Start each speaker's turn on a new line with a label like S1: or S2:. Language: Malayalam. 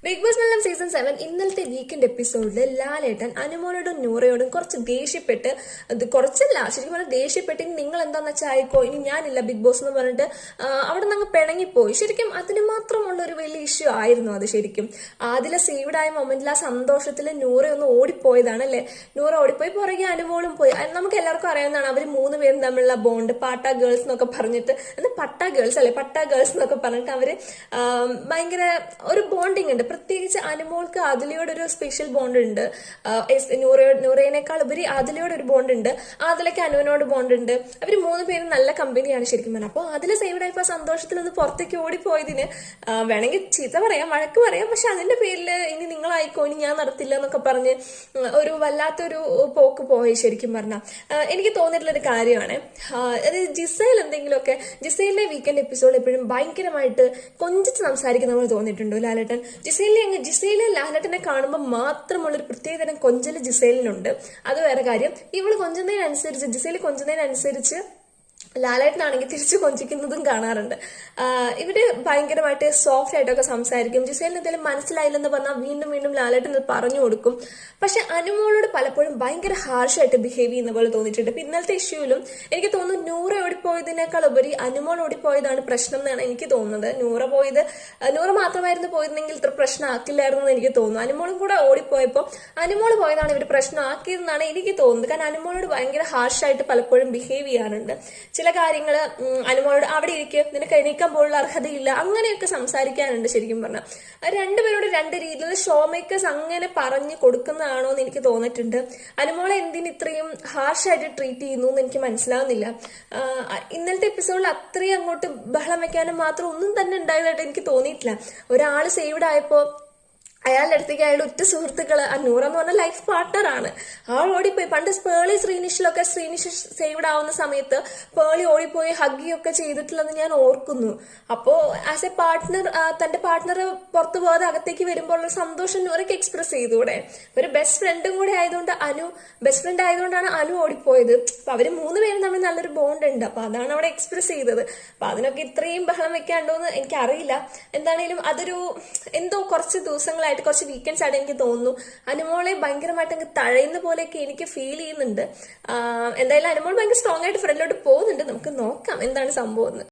S1: ബിഗ് ബോസ് മലയാളം സീസൺ 7 ഇന്നലത്തെ വീക്കെൻഡ് എപ്പിസോഡിൽ ലാലേട്ടൻ അനുമോളോടും നൂറയോടും കുറച്ച് ദേഷ്യപ്പെട്ട് കുറച്ചല്ല ശരിക്കും പറഞ്ഞാൽ ദേഷ്യപ്പെട്ട് നിങ്ങൾ എന്താന്ന് വെച്ചാൽ ആയിക്കോ ഇനി ഞാനില്ല ബിഗ് ബോസ് എന്ന് പറഞ്ഞിട്ട് അവിടെ നിന്ന് അങ്ങ് പിണങ്ങിപ്പോയി. ശരിക്കും അതിന് മാത്രമുള്ള ഒരു വലിയ ഇഷ്യൂ ആയിരുന്നു അത്. ശരിക്കും ആദില സേവ്ഡായ മൊമെന്റിൽ ആ സന്തോഷത്തിൽ നൂറ ഒന്ന് ഓടിപ്പോയതാണ് അല്ലെ. നൂറ ഓടിപ്പോയി, പുറകെ അനുമോളും പോയി. നമുക്ക് എല്ലാവർക്കും അറിയാവുന്നതാണ് അവർ മൂന്ന് പേരും തമ്മിലുള്ള ബോണ്ട്. പാട്ട ഗേൾസ് എന്നൊക്കെ പറഞ്ഞിട്ട് പട്ട ഗേൾസ് അല്ലെ, പട്ട ഗേൾസ് എന്നൊക്കെ പറഞ്ഞിട്ട് അവര് ഭയങ്കര ഒരു ബോണ്ടിങ് ഉണ്ട്. പ്രത്യേകിച്ച് അനുമോൾക്ക് ആദിലയോടൊരു സ്പെഷ്യൽ ബോണ്ട് ഉണ്ട്. നൂറയേക്കാൾ ഉപരി ആദിലയോട് ഒരു ബോണ്ട് ഉണ്ട്. ആദിലയ്ക്ക് അനുവിനോട് ബോണ്ട് ഉണ്ട്. അവര് മൂന്ന് പേരും നല്ല കമ്പനിയാണ് ശരിക്കും പറഞ്ഞാൽ. അപ്പോൾ ആദില സേവ്ഡായപ്പോ സന്തോഷത്തിൽ ഒന്ന് പുറത്തേക്ക് ഓടിപ്പോയതിന് വേണമെങ്കിൽ ചീത്ത പറയാം, വഴക്ക് പറയാം. പക്ഷെ അതിന്റെ പേരിൽ ഇനി നിങ്ങളായിക്കോ ഇനി ഞാൻ നടത്തില്ല എന്നൊക്കെ പറഞ്ഞ് ഒരു വല്ലാത്തൊരു പോക്ക് പോയി ശരിക്കും പറഞ്ഞാൽ. എനിക്ക് തോന്നിയിട്ടുള്ളൊരു കാര്യമാണ് ജിസൈൽ എന്തെങ്കിലുമൊക്കെ ജിസൈലിന്റെ വീക്കെൻഡ് എപ്പിസോഡ് എപ്പോഴും ഭയങ്കരമായിട്ട് കൊഞ്ചിച്ച് സംസാരിക്കുന്ന പോലെ തോന്നിയിട്ടുണ്ടോ ലാലേട്ടൻ? ജിസൈലെ ലാലേട്ടനെ കാണുമ്പോൾ മാത്രമുള്ളൊരു പ്രത്യേകതരം കൊഞ്ചല് ജിസൈലിനുണ്ട്. അത് വേറെ കാര്യം. ഇവള് കൊഞ്ചുന്നതിനനുസരിച്ച് ജിസൈൽ കൊഞ്ചുന്നതിനനുസരിച്ച് ലാലേട്ടനാണെങ്കിൽ തിരിച്ചു കൊഞ്ചിക്കുന്നതും കാണാറുണ്ട്. ഇവര് ഭയങ്കരമായിട്ട് സോഫ്റ്റ് ആയിട്ടൊക്കെ സംസാരിക്കും. ജിസൈലിന് എന്തെങ്കിലും മനസ്സിലായില്ലെന്ന് പറഞ്ഞാൽ വീണ്ടും വീണ്ടും ലാലേട്ടൻ പറഞ്ഞു കൊടുക്കും. പക്ഷെ അനുമോളോട് പലപ്പോഴും ഭയങ്കര ഹാർഷായിട്ട് ബിഹേവ് ചെയ്യുന്ന പോലെ തോന്നിയിട്ടുണ്ട്. ഇപ്പൊ ഇന്നലത്തെ ഇഷ്യൂവിലും എനിക്ക് തോന്നുന്നു നൂറ ഓടിപ്പോയതിനേക്കാൾ ഉപരി അനുമോൾ ഓടിപ്പോയതാണ് പ്രശ്നം എന്നാണ് എനിക്ക് തോന്നുന്നത്. നൂറ മാത്രമായിരുന്നു പോയിരുന്നെങ്കിൽ ഇത്ര പ്രശ്നമാക്കില്ലായിരുന്നു എന്ന് എനിക്ക് തോന്നുന്നു. അനുമോളും കൂടെ ഓടിപ്പോയപ്പോൾ അനുമോൾ പോയതാണ് ഇവർ പ്രശ്നമാക്കിയതെന്നാണ് എനിക്ക് തോന്നുന്നത്. കാരണം അനുമോളോട് ഭയങ്കര ഹാർഷായിട്ട് പലപ്പോഴും ബിഹേവ് ചെയ്യാറുണ്ട്. ചില കാര്യങ്ങൾ അനുമോളോട് അവിടെ ഇരിക്കും, നിനക്ക് എണീക്കാൻ പോലുള്ള അർഹതയില്ല, അങ്ങനെയൊക്കെ സംസാരിക്കാനുണ്ട്. ശരിക്കും പറഞ്ഞാൽ രണ്ടുപേരോട് രണ്ട് രീതിയിൽ ഷോ മേക്കേഴ്സ് അങ്ങനെ പറഞ്ഞു കൊടുക്കുന്നതാണോ എന്ന് എനിക്ക് തോന്നിയിട്ടുണ്ട്. അനുമോളെ എന്തിന് ഇത്രയും ഹാർഷായിട്ട് ട്രീറ്റ് ചെയ്യുന്നു എന്ന് എനിക്ക് മനസ്സിലാവുന്നില്ല. ഇന്നലത്തെ എപ്പിസോഡിൽ അത്രയും അങ്ങോട്ട് ബഹളം വെക്കാനും മാത്രം ഒന്നും തന്നെ ഉണ്ടായതായിട്ട് എനിക്ക് തോന്നിയിട്ടില്ല. ഒരാള് സേവ്ഡ് ആയപ്പോ അയാളുടെ അടുത്തേക്ക് അയാളുടെ ഉറ്റ സുഹൃത്തുക്കള് നൂറ എന്ന് പറഞ്ഞ ലൈഫ് പാർട്ട്ണറാണ്. ആൾ ഓടിപ്പോയി. പണ്ട് പേളി ശ്രീനിഷ് സേവ്ഡ് ആവുന്ന സമയത്ത് പേളി ഓടിപ്പോയി ഹഗ്ഗിയൊക്കെ ചെയ്തിട്ടുള്ളത് ഞാൻ ഓർക്കുന്നു. അപ്പോ ആസ് എ പാർട്ട്ണർ തന്റെ പാർട്ട്ണർ പുറത്തു പോകാതെ അകത്തേക്ക് വരുമ്പോൾ ഉള്ള സന്തോഷം നൂറയ്ക്ക് എക്സ്പ്രസ് ചെയ്തുകൂടെ? ഒരു ബെസ്റ്റ് ഫ്രണ്ടും കൂടെ ആയതുകൊണ്ട് ബെസ്റ്റ് ഫ്രണ്ട് ആയതുകൊണ്ടാണ് അനു ഓടിപ്പോയത്. അപ്പൊ അവര് മൂന്ന് പേരും തമ്മിൽ നല്ലൊരു ബോണ്ട് ഉണ്ട്. അപ്പൊ അതാണ് അവിടെ എക്സ്പ്രസ് ചെയ്തത്. അപ്പൊ അതിനൊക്കെ ഇത്രയും ബഹളം വെക്കാണ്ടോന്ന് എനിക്കറിയില്ല. എന്താണേലും അതൊരു എന്തോ കുറച്ച് ദിവസങ്ങളായിട്ട് കുറച്ച് വീക്കെൻഡ്സ് ആയിട്ട് എനിക്ക് തോന്നുന്നു അനുമോളെ ഭയങ്കരമായിട്ട് അങ്ങ് തഴയുന്ന പോലെയൊക്കെ എനിക്ക് ഫീൽ ചെയ്യുന്നുണ്ട്. എന്തായാലും അനുമോൾ ഭയങ്കര സ്ട്രോങ് ആയിട്ട് ഫ്രണ്ടിലോട്ട് പോകുന്നുണ്ട്. നമുക്ക് നോക്കാം എന്താണ് സംഭവം എന്ന്.